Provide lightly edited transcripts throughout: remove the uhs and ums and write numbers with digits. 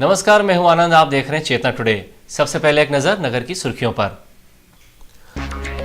नमस्कार, मैं हूं आनंद। आप देख रहे हैं चेतना टुडे। सबसे पहले एक नजर नगर की सुर्खियों पर।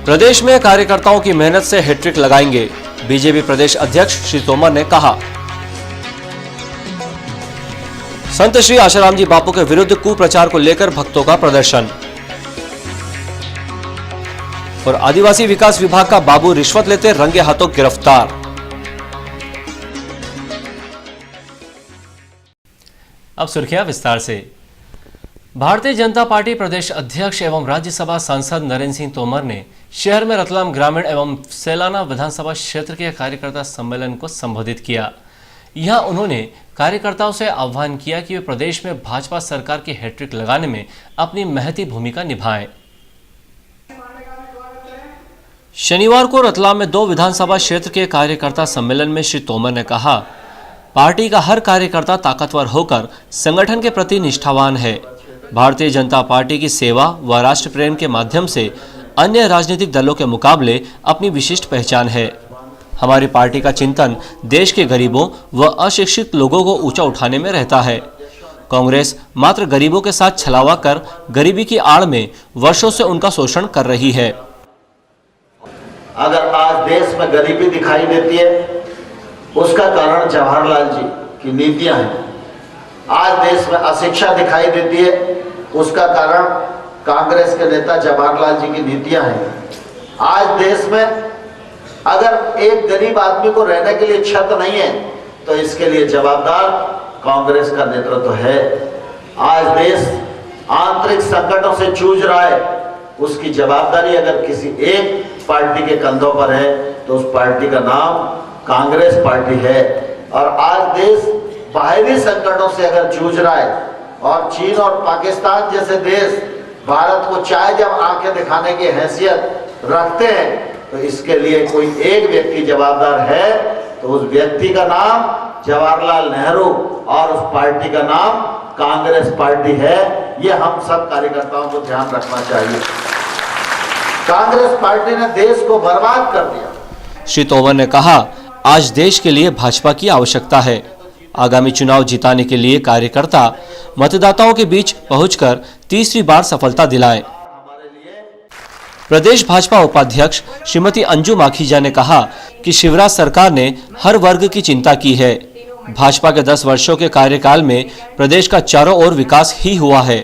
प्रदेश में कार्यकर्ताओं की मेहनत से हैट्रिक लगाएंगे, बीजेपी प्रदेश अध्यक्ष श्री तोमर ने कहा। संत श्री आशाराम जी बापू के विरुद्ध कुप्रचार को लेकर भक्तों का प्रदर्शन। और आदिवासी विकास विभाग का बाबू रिश्वत लेते रंगे हाथों गिरफ्तार। अब सुर्खियां विस्तार से। भारतीय जनता पार्टी प्रदेश अध्यक्ष एवं राज्यसभा सांसद नरेंद्र सिंह तोमर ने शहर में रतलाम ग्रामीण एवं सैलाना विधानसभा क्षेत्र के कार्यकर्ता सम्मेलन को संबोधित किया। यहां उन्होंने कार्यकर्ताओं से आह्वान किया कि वे प्रदेश में भाजपा सरकार की हैट्रिक लगाने में अपनी महती भूमिका निभाएं। शनिवार को रतलाम में 2 विधानसभा क्षेत्र के कार्यकर्ता सम्मेलन में श्री तोमर ने कहा, पार्टी का हर कार्यकर्ता ताकतवर होकर संगठन के प्रति निष्ठावान है। भारतीय जनता पार्टी की सेवा व राष्ट्र प्रेम के माध्यम से अन्य राजनीतिक दलों के मुकाबले अपनी विशिष्ट पहचान है। हमारी पार्टी का चिंतन देश के गरीबों व अशिक्षित लोगों को ऊंचा उठाने में रहता है। कांग्रेस मात्र गरीबों के साथ छलावा कर गरीबी की आड़ में वर्षों से उनका शोषण कर रही है। अगर आज देश में गरीबी दिखाई देती है, उसका कारण जवाहरलाल जी की नीतियां हैं। आज देश में अशिक्षा दिखाई देती है, उसका कारण कांग्रेस के नेता जवाहरलाल जी की नीतियां हैं। आज देश में अगर एक गरीब आदमी को रहने के लिए छत नहीं है, तो इसके लिए जवाबदार कांग्रेस का नेतृत्व है। आज देश आंतरिक संकटों से जूझ रहा है, उसकी जवाबदारी अगर किसी एक पार्टी के कंधों पर है तो उस पार्टी का नाम कांग्रेस पार्टी है। और आज देश बाहरी संकटों से अगर जूझ रहा है और चीन और पाकिस्तान जैसे देश भारत को चाहे जब आंखें दिखाने की हैसियत रखते हैं, तो इसके लिए कोई एक व्यक्ति जवाबदार है, तो उस व्यक्ति का नाम जवाहरलाल नेहरू और उस पार्टी का नाम कांग्रेस पार्टी है। ये हम सब कार्यकर्ताओं को ध्यान रखना चाहिए। कांग्रेस पार्टी ने देश को बर्बाद कर दिया। श्री तोमर ने कहा, आज देश के लिए भाजपा की आवश्यकता है। आगामी चुनाव जिताने के लिए कार्यकर्ता मतदाताओं के बीच पहुंचकर तीसरी बार सफलता दिलाएं। प्रदेश भाजपा उपाध्यक्ष श्रीमती अंजू माखीजा ने कहा कि शिवराज सरकार ने हर वर्ग की चिंता की है। भाजपा के 10 वर्षों के कार्यकाल में प्रदेश का चारों ओर विकास ही हुआ है।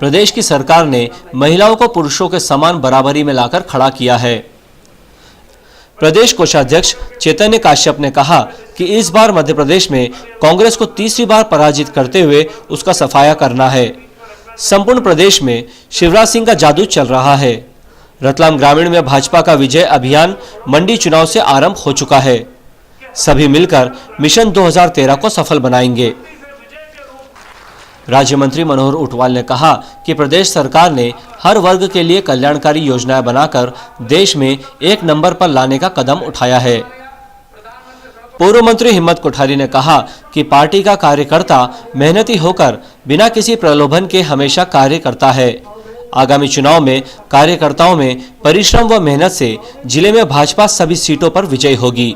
प्रदेश की सरकार ने महिलाओं को पुरुषों के समान बराबरी में लाकर खड़ा किया है। प्रदेश कोषाध्यक्ष चैतन्य काश्यप ने कहा कि इस बार मध्य प्रदेश में कांग्रेस को तीसरी बार पराजित करते हुए उसका सफाया करना है। संपूर्ण प्रदेश में शिवराज सिंह का जादू चल रहा है। रतलाम ग्रामीण में भाजपा का विजय अभियान मंडी चुनाव से आरंभ हो चुका है। सभी मिलकर मिशन 2013 को सफल बनाएंगे। राज्य मंत्री मनोहर ऊंटवाल ने कहा कि प्रदेश सरकार ने हर वर्ग के लिए कल्याणकारी योजनाएं बनाकर देश में एक नंबर पर लाने का कदम उठाया है। पूर्व मंत्री हिम्मत कोठारी ने कहा कि पार्टी का कार्यकर्ता मेहनती होकर बिना किसी प्रलोभन के हमेशा कार्य करता है। आगामी चुनाव में कार्यकर्ताओं में परिश्रम व मेहनत से जिले में भाजपा सभी सीटों पर विजयी होगी।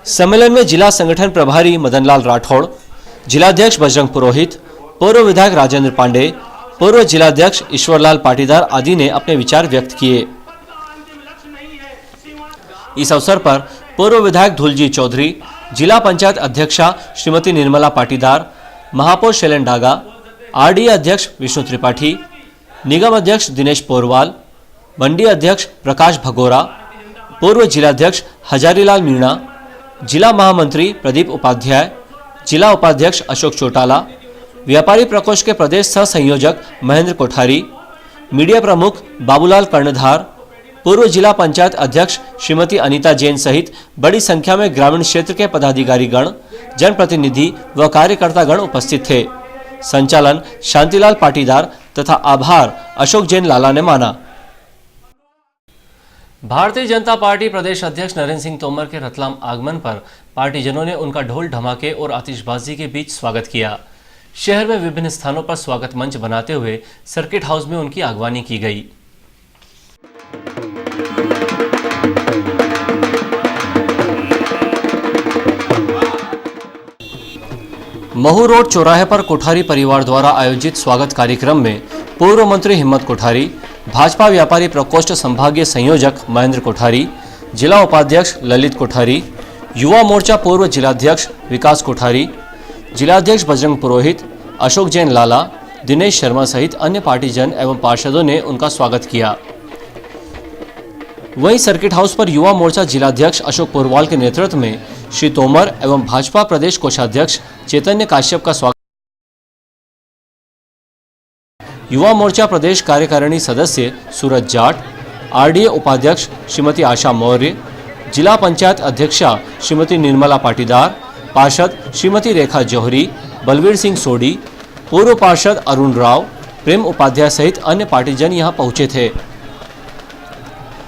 सम्मेलन में जिला संगठन प्रभारी मदनलाल राठौड़, जिलाध्यक्ष बजरंग पुरोहित, पूर्व विधायक राजेंद्र पांडे, पूर्व जिलाध्यक्ष ईश्वरलाल पाटीदार आदि ने अपने विचार व्यक्त किए। इस अवसर पर पूर्व विधायक धुलजी चौधरी, जिला पंचायत अध्यक्षा श्रीमती निर्मला पाटीदार, महापौर शैलेन डागा, आरडीए अध्यक्ष विष्णु त्रिपाठी, निगम अध्यक्ष दिनेश पोरवाल, मंडी अध्यक्ष प्रकाश भगोरा, पूर्व जिलाध्यक्ष हजारीलाल मीणा, जिला महामंत्री प्रदीप उपाध्याय, जिला उपाध्यक्ष अशोक चौटाला, व्यापारी प्रकोष्ठ के प्रदेश सह संयोजक महेंद्र कोठारी, मीडिया प्रमुख बाबूलाल कर्णधार, पूर्व जिला पंचायत अध्यक्ष श्रीमती अनीता जैन सहित बड़ी संख्या में ग्रामीण क्षेत्र के पदाधिकारीगण, जनप्रतिनिधि व कार्यकर्तागण उपस्थित थे। संचालन शांतिलाल पाटीदार तथा आभार अशोक जैन लाला ने माना। भारतीय जनता पार्टी प्रदेश अध्यक्ष नरेंद्र सिंह तोमर के रतलाम आगमन पर पार्टीजनों ने उनका ढोल धमाके और आतिशबाजी के बीच स्वागत किया। शहर में विभिन्न स्थानों पर स्वागत मंच बनाते हुए सर्किट हाउस में उनकी अगवानी की गई। महू रोड चौराहे पर कोठारी परिवार द्वारा आयोजित स्वागत कार्यक्रम में पूर्व मंत्री हिम्मत कोठारी, भाजपा व्यापारी प्रकोष्ठ संभागीय संयोजक महेंद्र कोठारी, जिला उपाध्यक्ष ललित कोठारी, युवा मोर्चा पूर्व जिलाध्यक्ष विकास कोठारी, जिलाध्यक्ष बजरंग पुरोहित, अशोक जैन लाला, दिनेश शर्मा सहित अन्य पार्टीजन एवं पार्षदों ने उनका स्वागत किया। वहीं सर्किट हाउस पर युवा मोर्चा जिलाध्यक्ष अशोक पोरवाल के नेतृत्व में श्री तोमर एवं भाजपा प्रदेश कोषाध्यक्ष चैतन्य काश्यप का स्वागत। युवा मोर्चा प्रदेश कार्यकारिणी सदस्य सूरज जाट, आरडीए उपाध्यक्ष श्रीमती आशा मौर्य, जिला पंचायत अध्यक्षा श्रीमती निर्मला पाटीदार, पार्षद श्रीमती रेखा जौहरी, बलवीर सिंह सोडी, पूर्व पार्षद अरुण राव, प्रेम उपाध्याय सहित अन्य पार्टीजन यहां पहुंचे थे।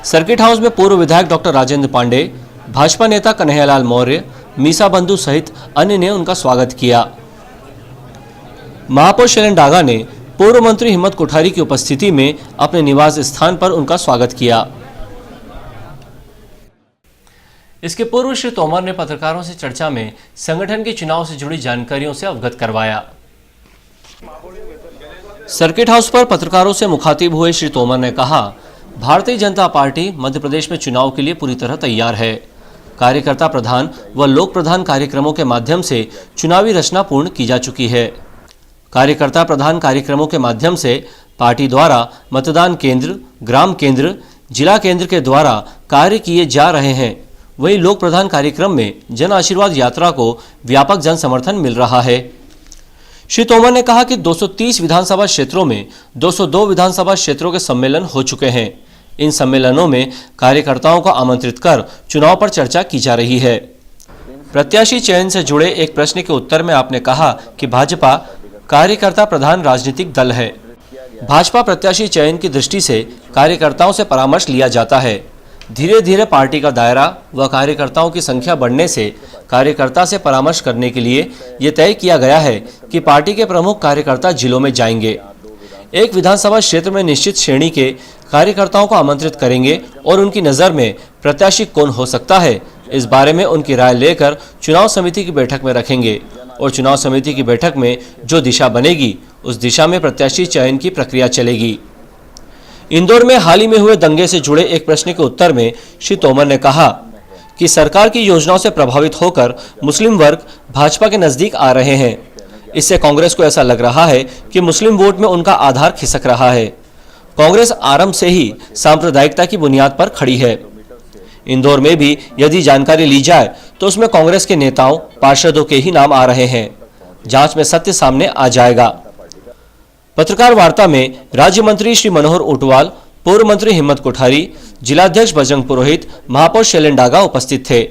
सर्किट हाउस में पूर्व विधायक डॉक्टर राजेंद्र पांडे, भाजपा नेता कन्हैयालाल मौर्य, मीसा बंधु सहित अन्य ने उनका स्वागत किया। महापौर शैलेंद्र डागा ने पूर्व मंत्री हिम्मत कोठारी की उपस्थिति में अपने निवास स्थान पर उनका स्वागत किया। इसके पूर्व श्री तोमर ने पत्रकारों से चर्चा में संगठन के चुनाव से जुड़ी जानकारियों से अवगत करवाया। सर्किट हाउस पर पत्रकारों से मुखातिब हुए श्री तोमर ने कहा, भारतीय जनता पार्टी मध्य प्रदेश में चुनाव के लिए पूरी तरह तैयार है। कार्यकर्ता प्रधान व लोक प्रधान कार्यक्रमों के माध्यम से चुनावी रचना पूर्ण की जा चुकी है। कार्यकर्ता प्रधान कार्यक्रमों के माध्यम से पार्टी द्वारा मतदान केंद्र, ग्राम केंद्र, जिला केंद्र के द्वारा कार्य किए जा रहे हैं। वहीं लोक प्रधान कार्यक्रम में जन आशीर्वाद यात्रा को व्यापक जन समर्थन मिल रहा है। श्री तोमर ने कहा कि 230 विधानसभा क्षेत्रों में 202 विधानसभा क्षेत्रों के सम्मेलन हो चुके हैं। इन सम्मेलनों में कार्यकर्ताओं को आमंत्रित कर चुनाव पर चर्चा की जा रही है। प्रत्याशी चयन से जुड़े एक प्रश्न के उत्तर में आपने कहा कि भाजपा कार्यकर्ता प्रधान राजनीतिक दल है। भाजपा प्रत्याशी चयन की दृष्टि से कार्यकर्ताओं से परामर्श लिया जाता है। धीरे धीरे पार्टी का दायरा व कार्यकर्ताओं की संख्या बढ़ने से कार्यकर्ता से परामर्श करने के लिए ये तय किया गया है कि पार्टी के प्रमुख कार्यकर्ता जिलों में जाएंगे, एक विधानसभा क्षेत्र में निश्चित श्रेणी के कार्यकर्ताओं को आमंत्रित करेंगे और उनकी नज़र में प्रत्याशी कौन हो सकता है, इस बारे में उनकी राय लेकर चुनाव समिति की बैठक में रखेंगे और चुनाव समिति की बैठक में जो दिशा बनेगी उस दिशा में प्रत्याशी चयन की प्रक्रिया चलेगी। इंदौर में हाल ही में हुए दंगे से जुड़े एक प्रश्न के उत्तर में श्री तोमर ने कहा कि सरकार की योजनाओं से प्रभावित होकर मुस्लिम वर्ग भाजपा के नजदीक आ रहे हैं। इससे कांग्रेस को ऐसा लग रहा है कि मुस्लिम वोट में उनका आधार खिसक रहा है। कांग्रेस आरंभ से ही सांप्रदायिकता की बुनियाद पर खड़ी है। इंदौर में भी यदि जानकारी ली जाए तो उसमें कांग्रेस के नेताओं, पार्षदों के ही नाम आ रहे हैं। जांच में सत्य सामने आ जाएगा। पत्रकार वार्ता में राज्य मंत्री श्री मनोहर ऊंटवाल, पूर्व मंत्री हिम्मत कोठारी, जिलाध्यक्ष बजरंग पुरोहित, महापौर शैलेंद्र डागा उपस्थित थे।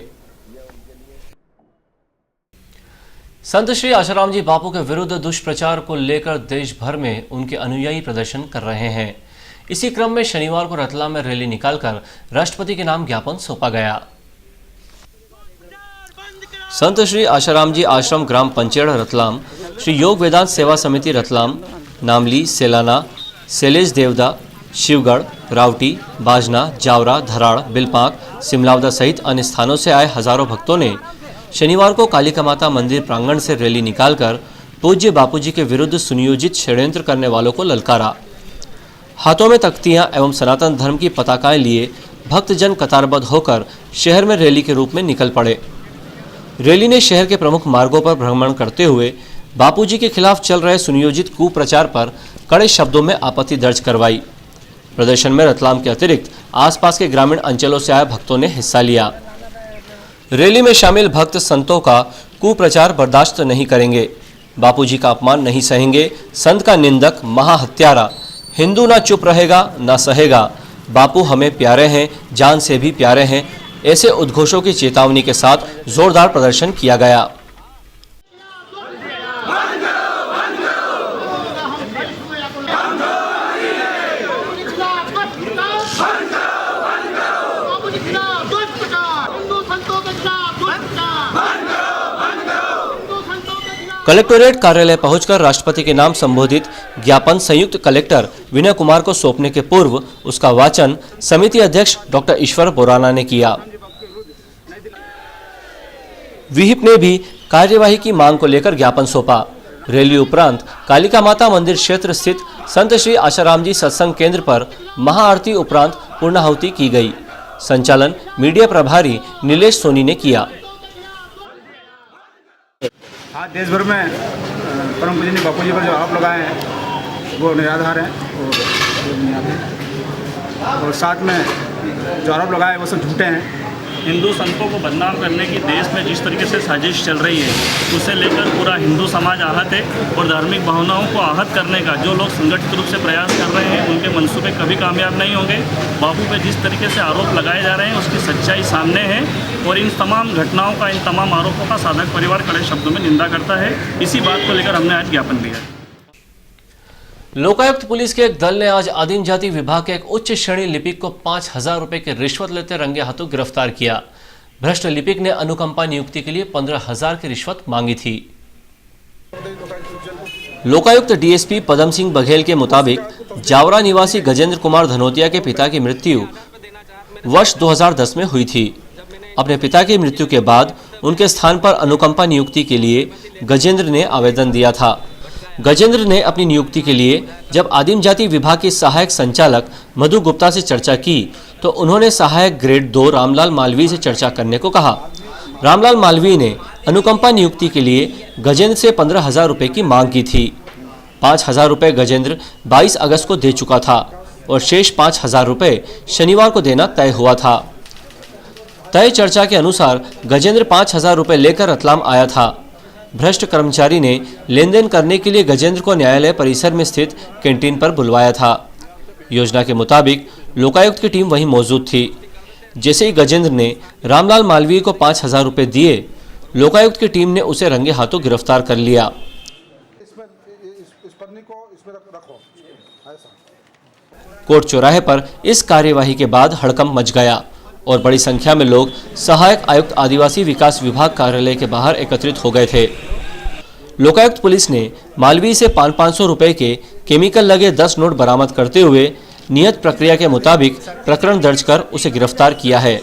संत श्री आशाराम जी बापू के विरुद्ध दुष्प्रचार को लेकर देश भर में उनके अनुयायी प्रदर्शन कर रहे हैं। इसी क्रम में शनिवार को रतलाम में रैली निकालकर राष्ट्रपति के नाम ज्ञापन सौंपा गया। संत श्री आशाराम जी आश्रम ग्राम पंचेड़ा रतलाम, श्री योग वेदांत सेवा समिति रतलाम, नामली, सेलाना, शैलेश देवदा, शिवगढ़, रावटी, बाजना, जावरा, धराड़, बिलपाक, सिमलावदा सहित अन्य स्थानों से आए हजारों भक्तों ने शनिवार को कालिका माता मंदिर प्रांगण से रैली निकालकर पूज्य बापूजी के विरुद्ध सुनियोजित षड्यंत्र करने वालों को ललकारा। हाथों में तख्तियां एवं सनातन धर्म की पताकाएं लिए भक्तजन कतारबद्ध होकर शहर में रैली के रूप में निकल पड़े। रैली ने शहर के प्रमुख मार्गों पर भ्रमण करते हुए बापूजी के खिलाफ चल रहे सुनियोजित कुप्रचार पर कड़े शब्दों में आपत्ति दर्ज करवाई। प्रदर्शन में रतलाम के अतिरिक्त आसपास के ग्रामीण अंचलों से आए भक्तों ने हिस्सा लिया। रैली में शामिल भक्त संतों का कुप्रचार बर्दाश्त नहीं करेंगे, बापूजी का अपमान नहीं सहेंगे, संत का निंदक महाहत्यारा, हिंदू ना चुप रहेगा ना सहेगा, बापू हमें प्यारे हैं, जान से भी प्यारे हैं, ऐसे उद्घोषों की चेतावनी के साथ जोरदार प्रदर्शन किया गया। कलेक्टोरेट कार्यालय पहुंचकर राष्ट्रपति के नाम संबोधित ज्ञापन संयुक्त कलेक्टर विनय कुमार को सौंपने के पूर्व उसका वाचन समिति अध्यक्ष डॉक्टर ईश्वर बोराना ने किया। विहिप ने भी कार्यवाही की मांग को लेकर ज्ञापन सौंपा। रैली उपरांत कालिका माता मंदिर क्षेत्र स्थित संत श्री आशाराम जी सत्संग केंद्र पर महाआरती उपरांत पूर्णाहुति की गई। संचालन मीडिया प्रभारी नीलेश सोनी ने किया। आज देश भर में परम पूजनीय बापू जी पर जो आरोप लगाए हैं वो निराधार हैं और साथ में जो आरोप लगाए वो सब झूठे हैं। हिंदू संतों को बदनाम करने की देश में जिस तरीके से साजिश चल रही है उसे लेकर पूरा हिंदू समाज आहत है और धार्मिक भावनाओं को आहत करने का जो लोग संगठित रूप से प्रयास कर रहे हैं उनके मंसूबे कभी कामयाब नहीं होंगे। बापू पे जिस तरीके से आरोप लगाए जा रहे हैं उसकी सच्चाई सामने है और इन तमाम घटनाओं का, इन तमाम आरोपों का साधक परिवार कड़े शब्दों में निंदा करता है। इसी बात को लेकर हमने आज ज्ञापन दिया है। लोकायुक्त पुलिस के एक दल ने आज आदिम जाति विभाग के एक उच्च श्रेणी लिपिक को 5,000 रुपए की रिश्वत लेते रंगे हाथों गिरफ्तार किया। भ्रष्ट लिपिक ने अनुकंपा नियुक्ति के लिए 15,000 की रिश्वत मांगी थी। लोकायुक्त डीएसपी पदम सिंह बघेल के मुताबिक जावरा निवासी गजेंद्र कुमार धनोतिया के पिता की मृत्यु वर्ष 2010 में हुई थी। अपने पिता की मृत्यु के बाद उनके स्थान पर अनुकंपा नियुक्ति के लिए गजेंद्र ने आवेदन दिया था। गजेंद्र ने अपनी नियुक्ति के लिए जब आदिम जाति विभाग की सहायक संचालक मधु गुप्ता से चर्चा की तो उन्होंने सहायक ग्रेड 2 रामलाल मालवीय से चर्चा करने को कहा। रामलाल मालवीय ने अनुकंपा नियुक्ति के लिए गजेंद्र से 15,000 रुपए की मांग की थी। 5,000 रुपए गजेंद्र 22 अगस्त को दे चुका था और शेष 5,000 रुपए शनिवार को देना तय हुआ था। तय चर्चा के अनुसार गजेंद्र 5,000 रुपए लेकर रतलाम आया था। भ्रष्ट कर्मचारी ने लेन देन करने के लिए गजेंद्र को न्यायालय परिसर में स्थित कैंटीन पर बुलवाया था। योजना के मुताबिक लोकायुक्त की टीम वहीं मौजूद थी। जैसे ही गजेंद्र ने रामलाल मालवीय को 5,000 रुपए दिए, लोकायुक्त की टीम ने उसे रंगे हाथों गिरफ्तार कर लिया। कोर्ट चौराहे पर इस कार्यवाही के बाद हड़कंप मच गया और बड़ी संख्या में लोग सहायक आयुक्त आदिवासी विकास विभाग कार्यालय के बाहर एकत्रित हो गए थे। लोकायुक्त पुलिस ने मालवीय से 500 रुपए के केमिकल लगे 10 नोट बरामद करते हुए नियत प्रक्रिया के मुताबिक प्रकरण दर्ज कर उसे गिरफ्तार किया है।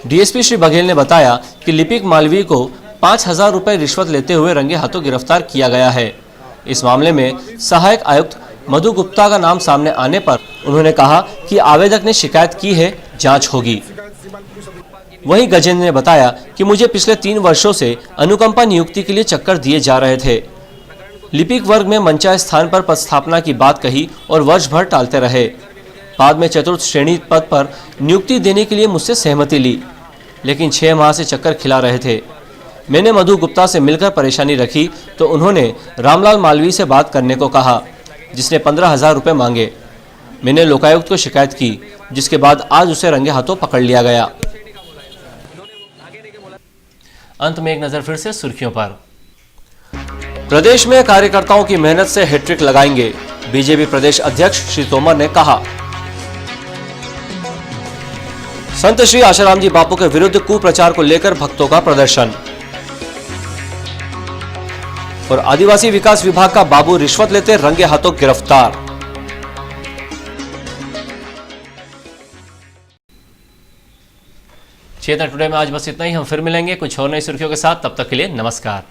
डीएसपी श्री बघेल ने बताया कि लिपिक मालवीय को 5,000 रुपए रिश्वत लेते हुए रंगे हाथों गिरफ्तार किया गया है। इस मामले में सहायक आयुक्त मधु गुप्ता का नाम सामने आने पर उन्होंने कहा कि आवेदक ने शिकायत की है, जांच होगी। वहीं गजेंद्र ने बताया कि मुझे पिछले 3 वर्षों से अनुकंपा नियुक्ति के लिए चक्कर दिए जा रहे थे। लिपिक वर्ग में मंचाय स्थान पर पदस्थापना की बात कही और वर्ष भर टालते रहे। बाद में चतुर्थ श्रेणी पद पर नियुक्ति देने के लिए मुझसे सहमति ली, लेकिन 6 माह से चक्कर खिला रहे थे। मैंने मधु गुप्ता से मिलकर परेशानी रखी तो उन्होंने रामलाल मालवीय से बात करने को कहा, जिसने 15,000 रुपए मांगे। मैंने लोकायुक्त को शिकायत की, जिसके बाद आज उसे रंगे हाथों पकड़ लिया गया। अंत में एक नजर फिर से सुर्खियों पर। प्रदेश में कार्यकर्ताओं की मेहनत से हैट्रिक लगाएंगे, बीजेपी प्रदेश अध्यक्ष श्री तोमर ने कहा। संत श्री आशाराम जी बापू के विरुद्ध कुप्रचार को लेकर भक्तों का प्रदर्शन। और आदिवासी विकास विभाग का बाबू रिश्वत लेते रंगे हाथों गिरफ्तार। चेतना टुडे में आज बस इतना ही। हम फिर मिलेंगे कुछ और नई सुर्खियों के साथ। तब तक के लिए नमस्कार।